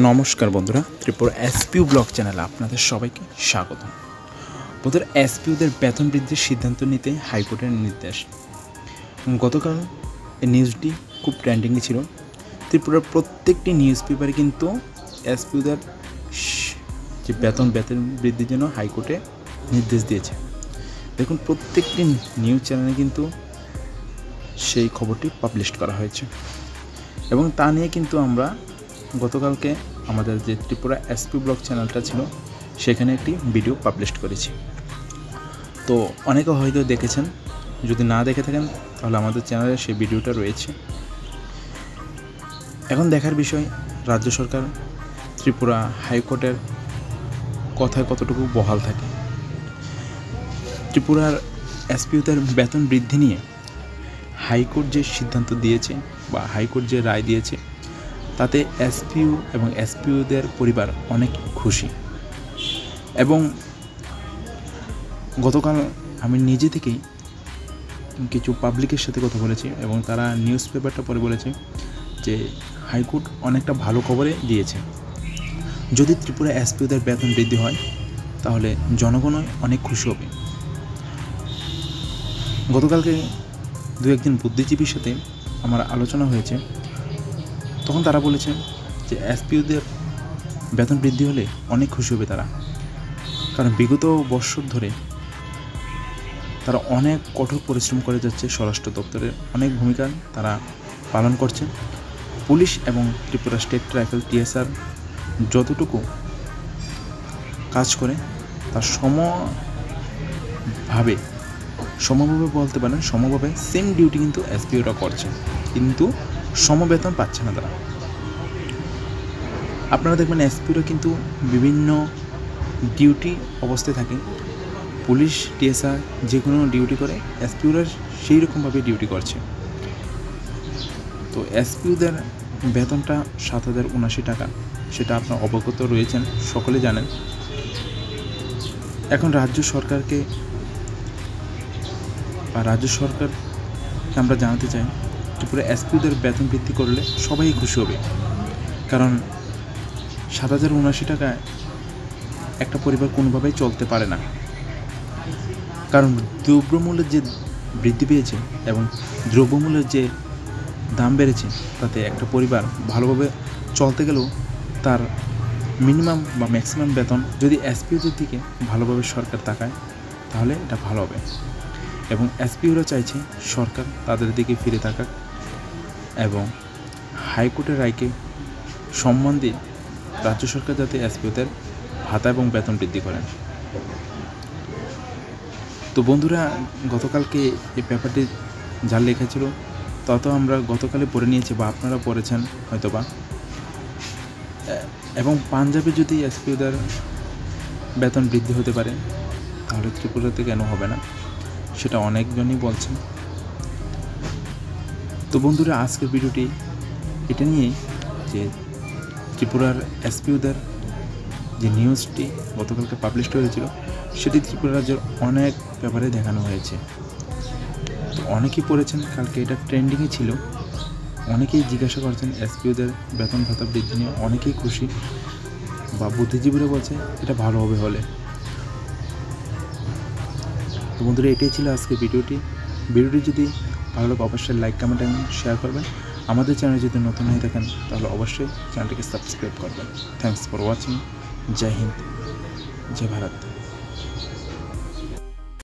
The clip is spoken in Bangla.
নমস্কার বন্ধুরা, ত্রিপুরা এসপিউ ব্লগ চ্যানেলে আপনাদের সবাইকে স্বাগত। বন্ধুরা, এসপিউদের বেতন বৃদ্ধির সিদ্ধান্ত নিতে হাইকোর্টের নির্দেশ। গতকাল এই নিউজটি খুব ট্রেন্ডিংয়ে ছিল। ত্রিপুরার প্রত্যেকটি নিউজ পেপারে কিন্তু এসপিউদের যে বেতন বৃদ্ধির জন্য হাইকোর্টে নির্দেশ দিয়েছে। দেখুন, প্রত্যেকটি নিউজ চ্যানেলে কিন্তু সেই খবরটি পাবলিশ করা হয়েছে এবং তা নিয়ে কিন্তু আমরা গতকালকে আমাদের যে ত্রিপুরা এসপি ব্লগ চ্যানেলটা ছিল সেখানে একটি ভিডিও পাবলিশ করেছি। তো অনেকে হয়তো দেখেছেন, যদি না দেখে থাকেন তাহলে আমাদের চ্যানেলে সেই ভিডিওটা রয়েছে। এখন দেখার বিষয়, রাজ্য সরকার ত্রিপুরা হাইকোর্টের কথায় কতটুকু বহাল থাকে। ত্রিপুরার এসপিউদের বেতন বৃদ্ধি নিয়ে হাইকোর্ট যে সিদ্ধান্ত দিয়েছে বা হাইকোর্ট যে রায় দিয়েছে তাতে এসপিউ এবং এসপিউদের পরিবার অনেক খুশি। এবং গতকাল আমি নিজে থেকেই কিছু পাবলিকের সাথে কথা বলেছি এবং তারা নিউজ পেপারটা পড়ে বলেছে যে হাইকোর্ট অনেকটা ভালো খবরে দিয়েছে। যদি ত্রিপুরা এসপিউদের বেতন বৃদ্ধি হয় তাহলে জনগণও অনেক খুশি হবে। গতকালকে দু একজন বুদ্ধিজীবীর সাথে আমার আলোচনা হয়েছে, তখন তারা বলেছে যে এসপিউদের বেতন বৃদ্ধি হলে অনেক খুশি হবে তারা, কারণ বিগত বছর ধরে তারা অনেক কঠোর পরিশ্রম করে যাচ্ছে। স্বরাষ্ট্র দপ্তরের অনেক ভূমিকা তারা পালন করছে। পুলিশ এবং ত্রিপুরা স্টেট রাইফেল টিএসআর যতটুকু কাজ করে তার সমভাবে বলতে পারেন, সমভাবে সেম ডিউটি কিন্তু এসপিওরা করছে, কিন্তু সমবেতন পাচ্ছে না তারা। আপনারা দেখবেন এসপিওরা কিন্তু বিভিন্ন ডিউটি অবস্থায় থাকে। পুলিশ টিএসআর যে কোনো ডিউটি করে, এসপিওরা সেই রকমভাবে ডিউটি করছে। তো এসপিওদের বেতনটা 7,079 টাকা, সেটা আপনার অবগত রয়েছেন, সকলে জানেন। এখন রাজ্য সরকারকে আমরা জানাতে চাই, ত্রিপুরা এসপিওদের বেতন বৃদ্ধি করলে সবাই খুশি হবে, কারণ 7,079 টাকায় একটা পরিবার কোনোভাবেই চলতে পারে না। কারণ দ্রব্যমূল্যের যে বৃদ্ধি পেয়েছে এবং দ্রব্যমূল্যের যে দাম বেড়েছে, তাতে একটা পরিবার ভালোভাবে চলতে গেলেও তার মিনিমাম বা ম্যাক্সিমাম বেতন যদি এসপিওদের দিকে ভালোভাবে সরকার তাকায় তাহলে এটা ভালো হবে। এবং এসপিওরা চাইছে সরকার তাদের দিকে ফিরে তাকাক এবং হাইকোর্টের রায়কে সম্মান দিয়ে রাজ্য সরকার যাতে এসপিওদের ভাতা এবং বেতন বৃদ্ধি করেন। তো বন্ধুরা, গতকালকে এই পেপারটি যা লেখা ছিল তত আমরা গতকালে পড়ে নিয়েছি বা আপনারা পড়েছেন হয়তোবা। এবং পাঞ্জাবে যদি এসপিওদের বেতন বৃদ্ধি হতে পারে তাহলে ত্রিপুরাতে কেন হবে না, সেটা অনেকজনই বলছেন। তো বন্ধুরা, আজকের ভিডিওটি এটা নিয়েই যে ত্রিপুরার এসপিওদের যে নিউজটি গতকালকে পাবলিশ হয়েছিল সেটি ত্রিপুরা রাজ্যের অনেক পেপারে দেখানো হয়েছে। তো অনেকেই পড়েছেন, কালকে এটা ট্রেন্ডিংয়ে ছিল। অনেকেই জিজ্ঞাসা করছেন এসপিওদের বেতন ভাতা বৃদ্ধি নিয়ে, অনেকেই খুশি বা বুদ্ধিজীবীরা বলছে এটা ভালো হবে হলে। তো বন্ধুরা, এটাই ছিল আজকে ভিডিওটি যদি ভালো লাগে অবশ্যই লাইক, কমেন্ট এবং শেয়ার করবেন। আমাদের চ্যানেলে যদি নতুন হয়ে থাকেন তাহলে অবশ্যই চ্যানেলটিকে সাবস্ক্রাইব করবেন। Thanks for watching. Jai Hind, Jai Bharat.